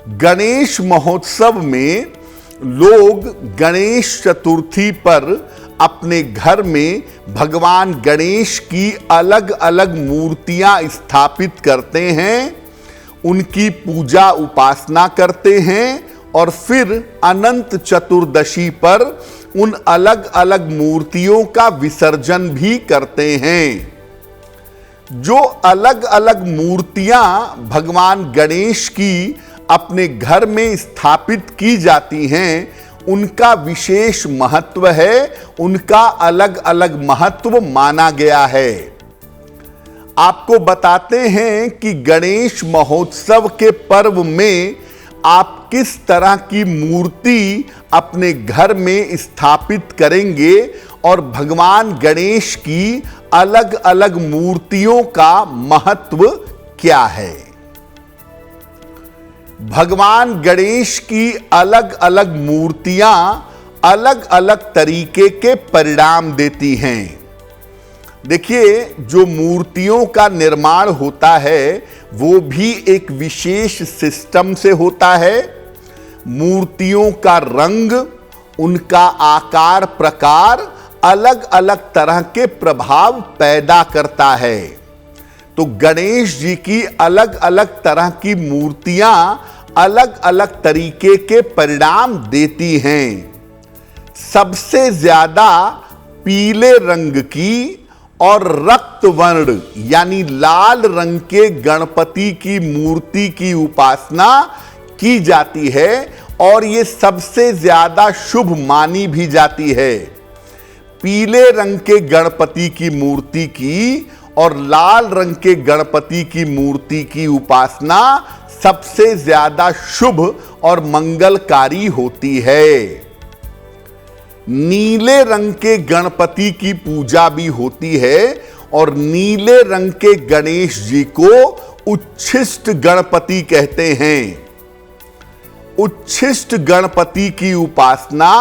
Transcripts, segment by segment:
गणेश महोत्सव में लोग गणेश चतुर्थी पर अपने घर में भगवान गणेश की अलग अलग मूर्तियां स्थापित करते हैं, उनकी पूजा उपासना करते हैं और फिर अनंत चतुर्दशी पर उन अलग अलग मूर्तियों का विसर्जन भी करते हैं। जो अलग अलग मूर्तियां भगवान गणेश की अपने घर में स्थापित की जाती हैं, उनका विशेष महत्व है, उनका अलग अलग महत्व माना गया है। आपको बताते हैं कि गणेश महोत्सव के पर्व में आप किस तरह की मूर्ति अपने घर में स्थापित करेंगे और भगवान गणेश की अलग अलग मूर्तियों का महत्व क्या है। भगवान गणेश की अलग अलग मूर्तियां अलग अलग तरीके के परिणाम देती हैं। देखिए, जो मूर्तियों का निर्माण होता है वो भी एक विशेष सिस्टम से होता है। मूर्तियों का रंग, उनका आकार प्रकार अलग अलग तरह के प्रभाव पैदा करता है। तो गणेश जी की अलग अलग तरह की मूर्तियां अलग अलग तरीके के परिणाम देती हैं। सबसे ज्यादा पीले रंग की और रक्त वर्ण यानी लाल रंग के गणपति की मूर्ति की उपासना की जाती है और ये सबसे ज्यादा शुभ मानी भी जाती है। पीले रंग के गणपति की मूर्ति की और लाल रंग के गणपति की मूर्ति की उपासना सबसे ज्यादा शुभ और मंगलकारी होती है। नीले रंग के गणपति की पूजा भी होती है और नीले रंग के गणेश जी को उच्छिष्ट गणपति कहते हैं। उच्छिष्ट गणपति की उपासना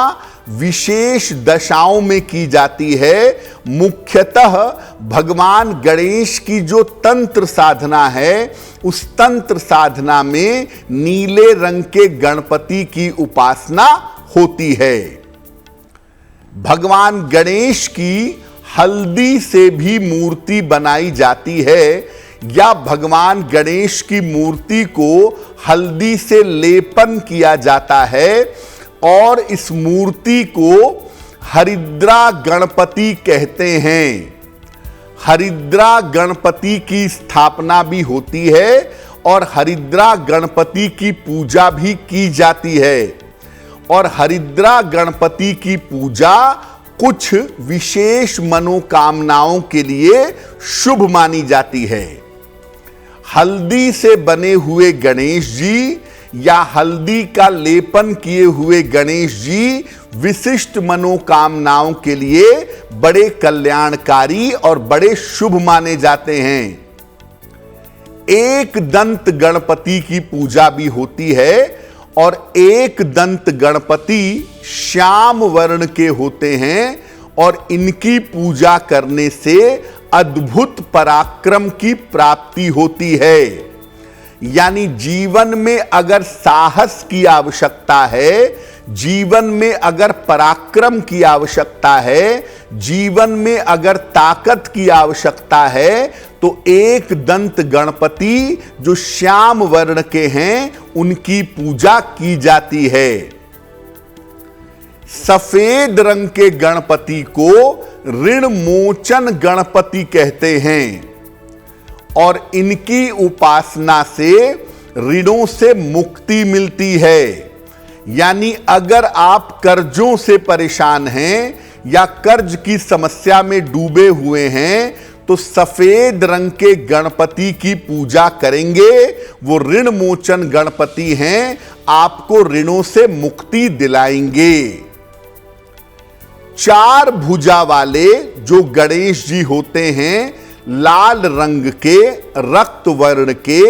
विशेष दशाओं में की जाती है। मुख्यतः भगवान गणेश की जो तंत्र साधना है, उस तंत्र साधना में नीले रंग के गणपति की उपासना होती है। भगवान गणेश की हल्दी से भी मूर्ति बनाई जाती है या भगवान गणेश की मूर्ति को हल्दी से लेपन किया जाता है और इस मूर्ति को हरिद्रा गणपति कहते हैं। हरिद्रा गणपति की स्थापना भी होती है और हरिद्रा गणपति की पूजा भी की जाती है और हरिद्रा गणपति की पूजा कुछ विशेष मनोकामनाओं के लिए शुभ मानी जाती है। हल्दी से बने हुए गणेश जी या हल्दी का लेपन किए हुए गणेश जी विशिष्ट मनोकामनाओं के लिए बड़े कल्याणकारी और बड़े शुभ माने जाते हैं। एक दंत गणपति की पूजा भी होती है और एक दंत गणपति श्याम वर्ण के होते हैं और इनकी पूजा करने से अद्भुत पराक्रम की प्राप्ति होती है। यानी जीवन में अगर साहस की आवश्यकता है, जीवन में अगर पराक्रम की आवश्यकता है, जीवन में अगर ताकत की आवश्यकता है, तो एक दंत गणपति जो श्याम वर्ण के हैं उनकी पूजा की जाती है। सफेद रंग के गणपति को ऋण मोचन गणपति कहते हैं और इनकी उपासना से ऋणों से मुक्ति मिलती है। यानी अगर आप कर्जों से परेशान हैं या कर्ज की समस्या में डूबे हुए हैं तो सफेद रंग के गणपति की पूजा करेंगे। वो ऋण मोचन गणपति हैं, आपको ऋणों से मुक्ति दिलाएंगे। चार भुजा वाले जो गणेश जी होते हैं, लाल रंग के, रक्त वर्ण के,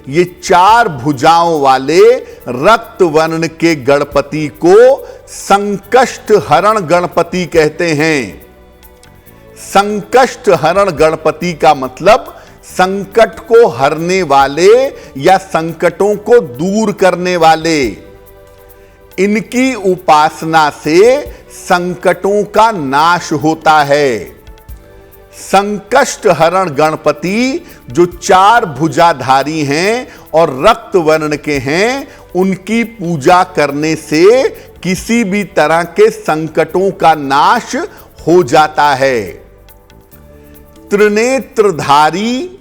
ये चार भुजाओं वाले रक्त वर्ण के गणपति को संकष्ट हरण गणपति कहते हैं। संकष्ट हरण गणपति का मतलब संकट को हरने वाले या संकटों को दूर करने वाले। इनकी उपासना से संकटों का नाश होता है। संकष्ट हरण गणपति जो 4 भुजाधारी हैं और रक्त वर्ण के हैं, उनकी पूजा करने से किसी भी तरह के संकटों का नाश हो जाता है। त्रिनेत्रधारी,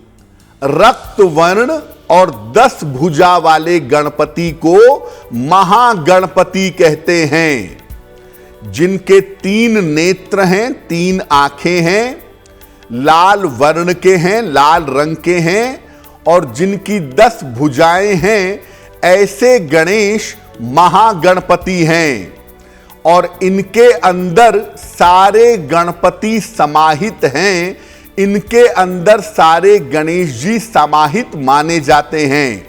रक्त वर्ण और 10 भुजा वाले गणपति को महागणपति कहते हैं। जिनके 3 नेत्र हैं, 3 आंखें हैं, लाल वर्ण के हैं, लाल रंग के हैं, और जिनकी 10 भुजाएं हैं, ऐसे गणेश महागणपति हैं। और इनके अंदर सारे गणपति समाहित हैं। इनके अंदर सारे गणेश जी समाहित माने जाते हैं।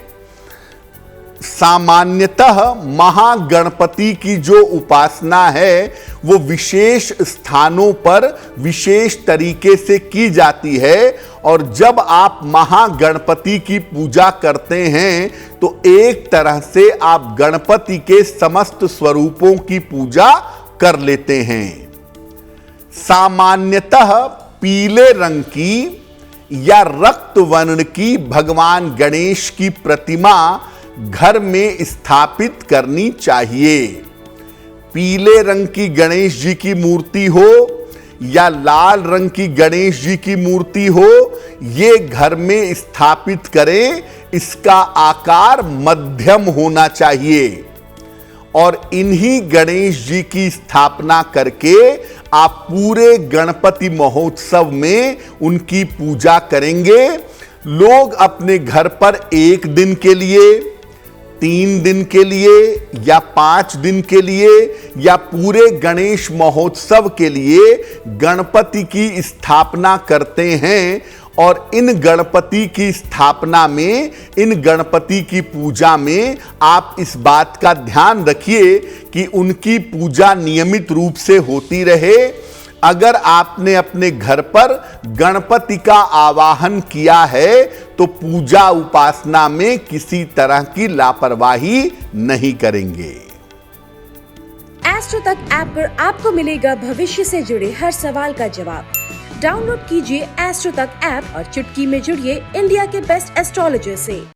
सामान्यतः महागणपति की जो उपासना है वो विशेष स्थानों पर विशेष तरीके से की जाती है। और जब आप महागणपति की पूजा करते हैं तो एक तरह से आप गणपति के समस्त स्वरूपों की पूजा कर लेते हैं। सामान्यतः पीले रंग की या रक्त वर्ण की भगवान गणेश की प्रतिमा घर में स्थापित करनी चाहिए। पीले रंग की गणेश जी की मूर्ति हो या लाल रंग की गणेश जी की मूर्ति हो, ये घर में स्थापित करें। इसका आकार मध्यम होना चाहिए। और इन्हीं गणेश जी की स्थापना करके आप पूरे गणपति महोत्सव में उनकी पूजा करेंगे। लोग अपने घर पर 1 दिन के लिए, 3 दिन के लिए या 5 दिन के लिए या पूरे गणेश महोत्सव के लिए गणपति की स्थापना करते हैं। और इन गणपति की स्थापना में, इन गणपति की पूजा में आप इस बात का ध्यान रखिए कि उनकी पूजा नियमित रूप से होती रहे। अगर आपने अपने घर पर गणपति का आवाहन किया है तो पूजा उपासना में किसी तरह की लापरवाही नहीं करेंगे। एस्ट्रो तक ऐप पर आपको मिलेगा भविष्य से जुड़े हर सवाल का जवाब। डाउनलोड कीजिए एस्ट्रो तक ऐप और चुटकी में जुड़िए इंडिया के बेस्ट एस्ट्रोलॉजर से।